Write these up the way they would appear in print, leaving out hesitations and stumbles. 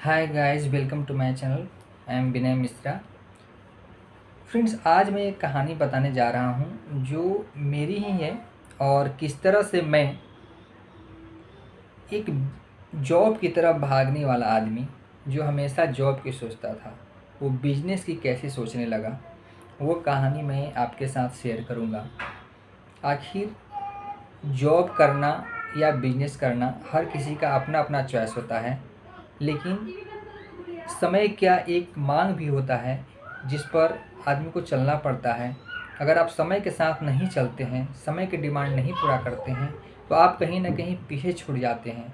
Hi guys, welcome to my channel. I am Vinay Mishra. Friends, आज मैं एक कहानी बताने जा रहा हूँ जो मेरी ही है और किस तरह से मैं एक जॉब की तरफ भागने वाला आदमी जो हमेशा जॉब की सोचता था, वो बिजनेस की कैसे सोचने लगा। वो कहानी मैं आपके साथ शेयर करूँगा। आखिर जॉब करना या बिजनेस करना हर किसी का अपना अपना चॉइस होता है, लेकिन समय क्या एक मांग भी होता है जिस पर आदमी को चलना पड़ता है। अगर आप समय के साथ नहीं चलते हैं, समय की डिमांड नहीं पूरा करते हैं, तो आप कहीं न कहीं पीछे छूट जाते हैं।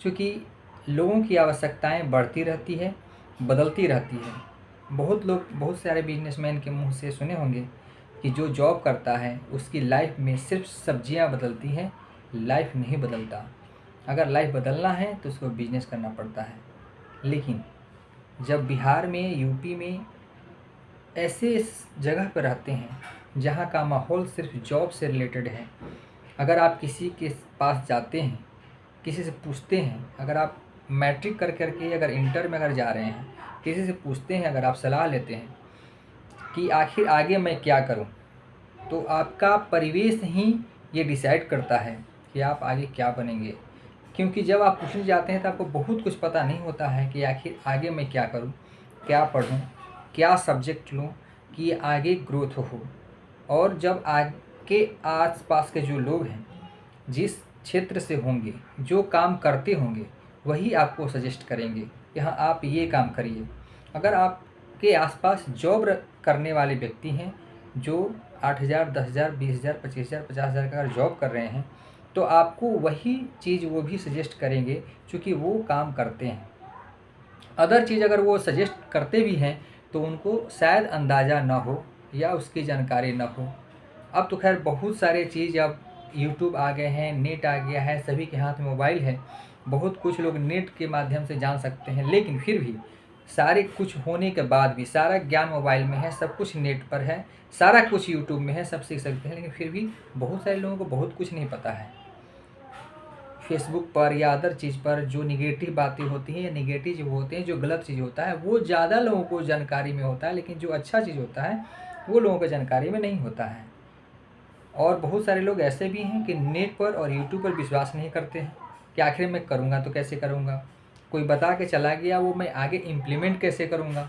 क्योंकि लोगों की आवश्यकताएं बढ़ती रहती है, बदलती रहती है। बहुत लोग, बहुत सारे बिजनेसमैन के मुंह से सुने होंगे कि जो जॉब करता है उसकी लाइफ में सिर्फ सब्जियां बदलती हैं, लाइफ नहीं बदलता। अगर लाइफ बदलना है तो उसको बिजनेस करना पड़ता है। लेकिन जब बिहार में, यूपी में ऐसे जगह पर रहते हैं जहाँ का माहौल सिर्फ जॉब से रिलेटेड है, अगर आप किसी के पास जाते हैं, किसी से पूछते हैं, अगर आप मैट्रिक कर करके अगर इंटर में अगर जा रहे हैं, किसी से पूछते हैं, अगर आप सलाह लेते हैं कि आखिर आगे मैं क्या करूं, तो आपका परिवेश ही ये डिसाइड करता है कि आप आगे क्या बनेंगे। क्योंकि जब आप पूछने जाते हैं तो आपको बहुत कुछ पता नहीं होता है कि आखिर आगे मैं क्या करूं, क्या पढूं, क्या सब्जेक्ट लूं कि आगे ग्रोथ हो। और जब आपके आस-पास के जो लोग हैं, जिस क्षेत्र से होंगे, जो काम करते होंगे, वही आपको सजेस्ट करेंगे कि हाँ, आप ये काम करिए। अगर आपके आस-पास जॉब करने वाले व्यक्ति हैं जो 8,000, 10,000, 20,000, 25,000, 50,000 का अगर जॉब कर रहे हैं, तो आपको वही चीज़ वो भी सजेस्ट करेंगे, चूँकि वो काम करते हैं। अदर चीज़ अगर वो सजेस्ट करते भी हैं तो उनको शायद अंदाज़ा ना हो या उसकी जानकारी ना हो। अब तो खैर बहुत सारे चीज़, अब यूट्यूब आ गए हैं, नेट आ गया है, सभी के हाथ में मोबाइल है। बहुत कुछ लोग नेट के माध्यम से जान सकते हैं, लेकिन फिर भी सारे कुछ होने के बाद भी सारा ज्ञान मोबाइल में है, सब कुछ नेट पर है, सारा कुछ यूट्यूब में है, सब सीख सकते हैं। लेकिन फिर भी बहुत सारे लोगों को बहुत कुछ नहीं पता है। फेसबुक पर या अदर चीज़ पर जो नेगेटिव बातें होती हैं या नेगेटिव जो होते हैं, जो गलत चीज़ होता है, वो ज़्यादा लोगों को जानकारी में होता है, लेकिन जो अच्छा चीज़ होता है वो लोगों को जानकारी में नहीं होता है। और बहुत सारे लोग ऐसे भी हैं कि नेट पर और यूट्यूब पर विश्वास नहीं करते हैं कि आखिर मैं करूँगा तो कैसे करूँगा, कोई बता के चला गया, वो मैं आगे इम्प्लीमेंट कैसे करूँगा।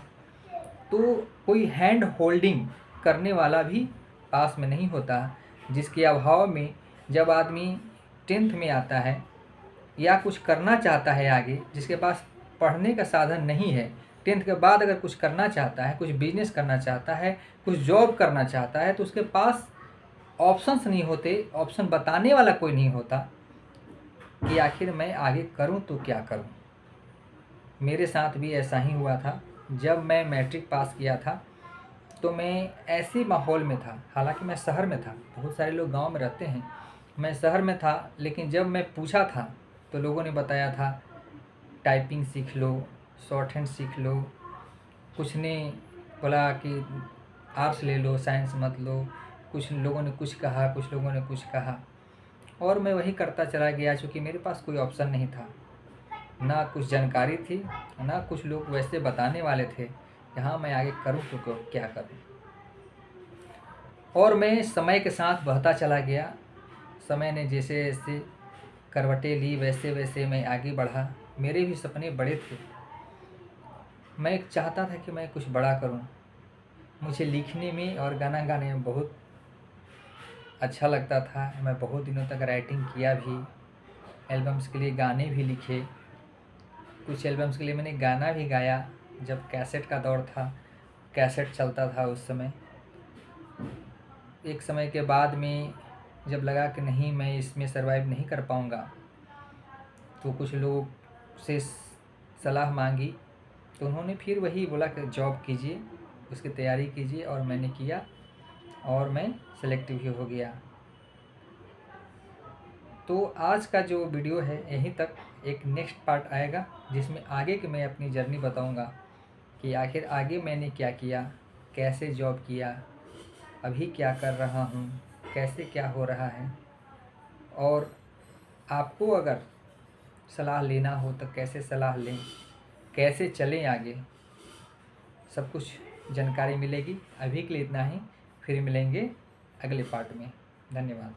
तो कोई हैंड होल्डिंग करने वाला भी पास में नहीं होता, जिसके अभाव में जब आदमी 10th में आता है या कुछ करना चाहता है आगे, जिसके पास पढ़ने का साधन नहीं है, 10th के बाद अगर कुछ करना चाहता है, कुछ बिजनेस करना चाहता है, कुछ जॉब करना चाहता है, तो उसके पास ऑप्शंस नहीं होते, ऑप्शन बताने वाला कोई नहीं होता कि आखिर मैं आगे करूं तो क्या करूं। मेरे साथ भी ऐसा ही हुआ था। जब मैं मैट्रिक पास किया था तो मैं ऐसे माहौल में था, हालांकि मैं शहर में था, बहुत सारे लोग गांव में रहते हैं, मैं शहर में था। लेकिन जब मैं पूछा था तो लोगों ने बताया था टाइपिंग सीख लो, शॉर्ट हैंड सीख लो, कुछ ने बोला कि आर्ट्स ले लो, साइंस मत लो, कुछ लोगों ने कुछ कहा, कुछ लोगों ने कुछ कहा, और मैं वही करता चला गया। चूँकि मेरे पास कोई ऑप्शन नहीं था, ना कुछ जानकारी थी, ना कुछ लोग वैसे बताने वाले थे कि हाँ, मैं आगे करूँ तो क्या करूँ। और मैं समय के साथ बहता चला गया। समय ने जैसे जैसे करवटें ली, वैसे वैसे मैं आगे बढ़ा। मेरे भी सपने बड़े थे। मैं चाहता था कि मैं कुछ बड़ा करूं। मुझे लिखने में और गाना गाने में बहुत अच्छा लगता था। मैं बहुत दिनों तक राइटिंग किया भी, एल्बम्स के लिए गाने भी लिखे। कुछ एल्बम्स के लिए मैंने गाना भी गाया। जब कैसेट का दौर था, कैसेट चलता था उस समय। एक समय के बाद में जब लगा कि नहीं, मैं इसमें सर्वाइव नहीं कर पाऊँगा, तो कुछ लोग से सलाह मांगी। तो उन्होंने फिर वही बोला कि जॉब कीजिए, उसकी तैयारी कीजिए, और मैंने किया और मैं सेलेक्ट भी हो गया। तो आज का जो वीडियो है यहीं तक। एक नेक्स्ट पार्ट आएगा जिसमें आगे की मैं अपनी जर्नी बताऊंगा कि आखिर आगे मैंने क्या किया, कैसे जॉब किया, अभी क्या कर रहा हूँ, कैसे क्या हो रहा है। और आपको अगर सलाह लेना हो तो कैसे सलाह लें, कैसे चलें आगे, सब कुछ जानकारी मिलेगी। अभी के लिए इतना ही, फिर मिलेंगे अगले पार्ट में। धन्यवाद।